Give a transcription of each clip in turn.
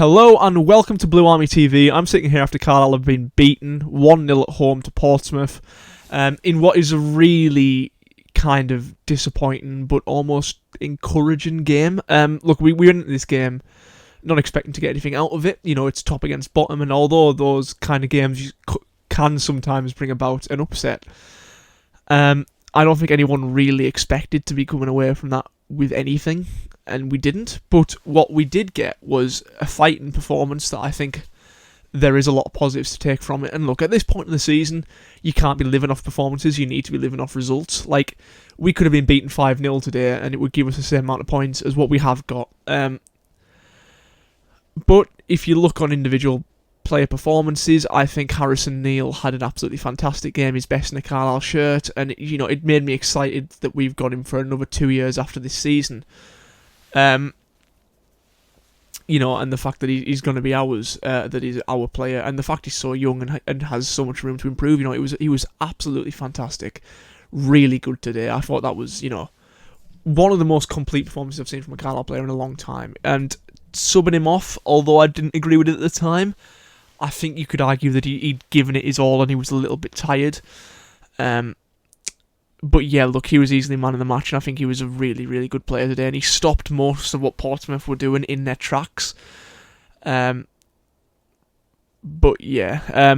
Hello and welcome to Blue Army TV. I'm sitting here after Carlisle have been beaten 1-0 at home to Portsmouth in what is a really kind of disappointing but almost encouraging game. Look, we went into this game not expecting to get anything out of it. You know, it's top against bottom, and although those kind of games can sometimes bring about an upset, I don't think anyone really expected to be coming away from that with anything. And we didn't, but what we did get was a fighting performance that I think there is a lot of positives to take from it. And look, at this point in the season, you can't be living off performances, you need to be living off results. Like, we could have been beaten 5-0 today, and it would give us the same amount of points as what we have got. But if you look on individual player performances, I think Neal had an absolutely fantastic game, his best in a Carlisle shirt, and you know, it made me excited that we've got him for another 2 years after this season. You know, and the fact that he's going to be ours, that he's our player, and the fact he's so young and has so much room to improve. You know, he was absolutely fantastic, really good today. I thought that was, you know, one of the most complete performances I've seen from a Carlisle player in a long time. And subbing him off, although I didn't agree with it at the time, I think you could argue that he'd given it his all and he was a little bit tired. But yeah, look, he was easily man of the match, and I think he was a really, really good player today, and he stopped most of what Portsmouth were doing in their tracks. But yeah,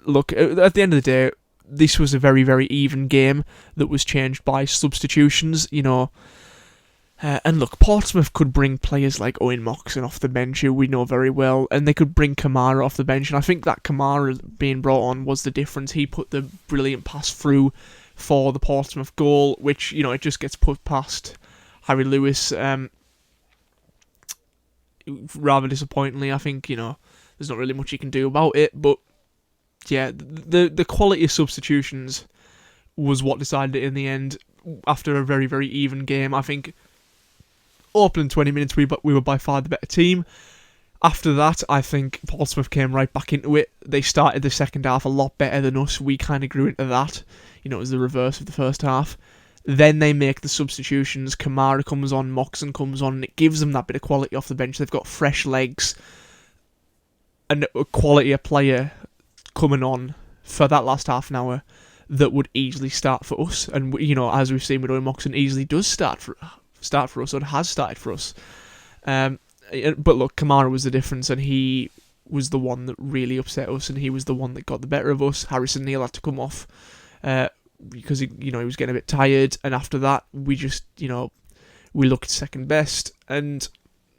look, at the end of the day, this was a very, very even game that was changed by substitutions, you know. And look, Portsmouth could bring players like Owen Moxon off the bench, who we know very well, and they could bring Kamara off the bench, and I think that Kamara being brought on was the difference. He put the brilliant pass through for the Portsmouth goal, which, you know, it just gets put past Harry Lewis. Rather disappointingly, I think, you know, there's not really much you can do about it, but yeah, the quality of substitutions was what decided it in the end. After a very, very even game, I think opening 20 minutes we were by far the better team. After that, I think Portsmouth came right back into it. They started the second half a lot better than us. We kind of grew into that. You know, it was the reverse of the first half. Then they make the substitutions. Kamara comes on, Moxon comes on, and it gives them that bit of quality off the bench. They've got fresh legs and a quality of player coming on for that last half an hour that would easily start for us. And, you know, as we've seen with Owen Moxon, easily does start for us, or has started for us. But look, Kamara was the difference, and he was the one that really upset us, and he was the one that got the better of us. Neal had to come off because he was getting a bit tired, and after that we just, you know, we looked second best. And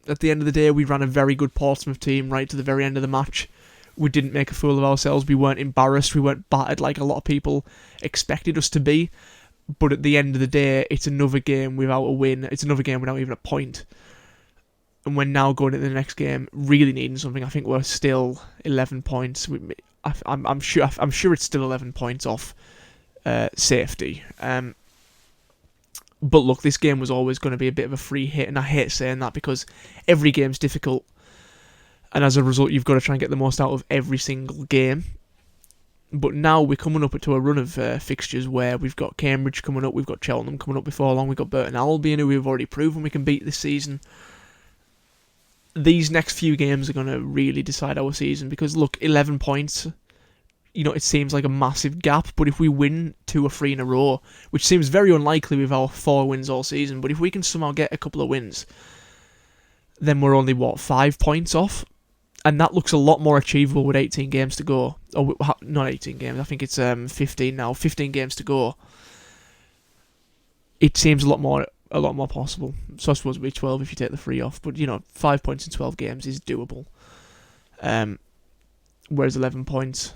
at the end of the day, we ran a very good Portsmouth team right to the very end of the match. We didn't make a fool of ourselves. We weren't embarrassed. We weren't battered like a lot of people expected us to be. But at the end of the day, it's another game without a win. It's another game without even a point. And we're now going into the next game really needing something. I think we're still 11 points. I'm sure it's still 11 points off safety. But look, this game was always going to be a bit of a free hit, and I hate saying that because every game's difficult, and as a result, you've got to try and get the most out of every single game. But now we're coming up to a run of fixtures where we've got Cambridge coming up, we've got Cheltenham coming up before long, we've got Burton Albion, who we've already proven we can beat this season. These next few games are going to really decide our season, because look, 11 points, you know, it seems like a massive gap, but if we win 2 or 3 in a row, which seems very unlikely with our 4 wins all season, but if we can somehow get a couple of wins, then we're only, 5 points off? And that looks a lot more achievable with 18 games to go. Oh, not 18 games, I think it's 15 now. 15 games to go. It seems a lot more possible. So I suppose it'd be 12 if you take the 3 off. But, you know, 5 points in 12 games is doable. Whereas 11 points,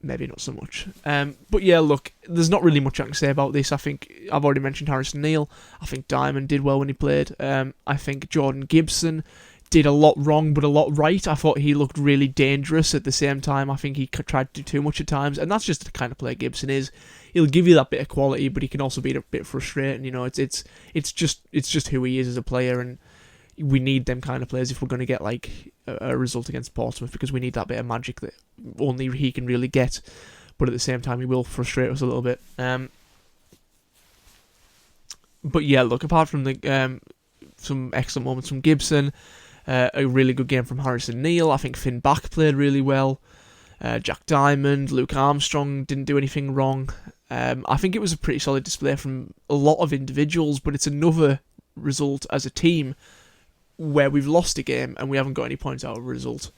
maybe not so much. But yeah, look, there's not really much I can say about this. I think I've already mentioned Neal. I think Diamond did well when he played. I think Jordan Gibson did a lot wrong but a lot right. I thought he looked really dangerous. At the same time, I think he tried to do too much at times, and that's just the kind of player Gibson is. He'll give you that bit of quality, but he can also be a bit frustrating. You know, it's just who he is as a player, and we need them kind of players if we're going to get like a result against Portsmouth, because we need that bit of magic that only he can really get. But at the same time, he will frustrate us a little bit. But yeah, look, apart from the some excellent moments from Gibson, A really good game from Harrison Neal. I think Finn Back played really well. Jack Diamond, Luke Armstrong didn't do anything wrong. I think it was a pretty solid display from a lot of individuals, but it's another result as a team where we've lost a game and we haven't got any points out of a result.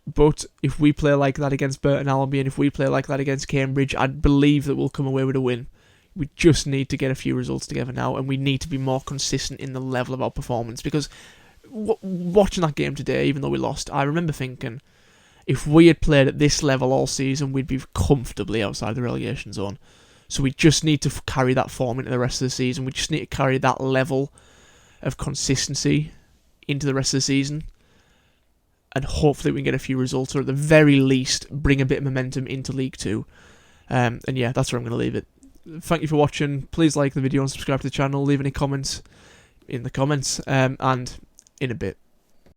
But if we play like that against Burton Albion, if we play like that against Cambridge, I believe that we'll come away with a win. We just need to get a few results together now, and we need to be more consistent in the level of our performance, because watching that game today, even though we lost, I remember thinking, if we had played at this level all season, we'd be comfortably outside the relegation zone. So we just need to carry that form into the rest of the season. We just need to carry that level of consistency into the rest of the season, and hopefully we can get a few results, or at the very least bring a bit of momentum into League 2. And yeah, that's where I'm going to leave it. Thank you for watching. Please like the video and subscribe to the channel. Leave any comments in the comments, and in a bit.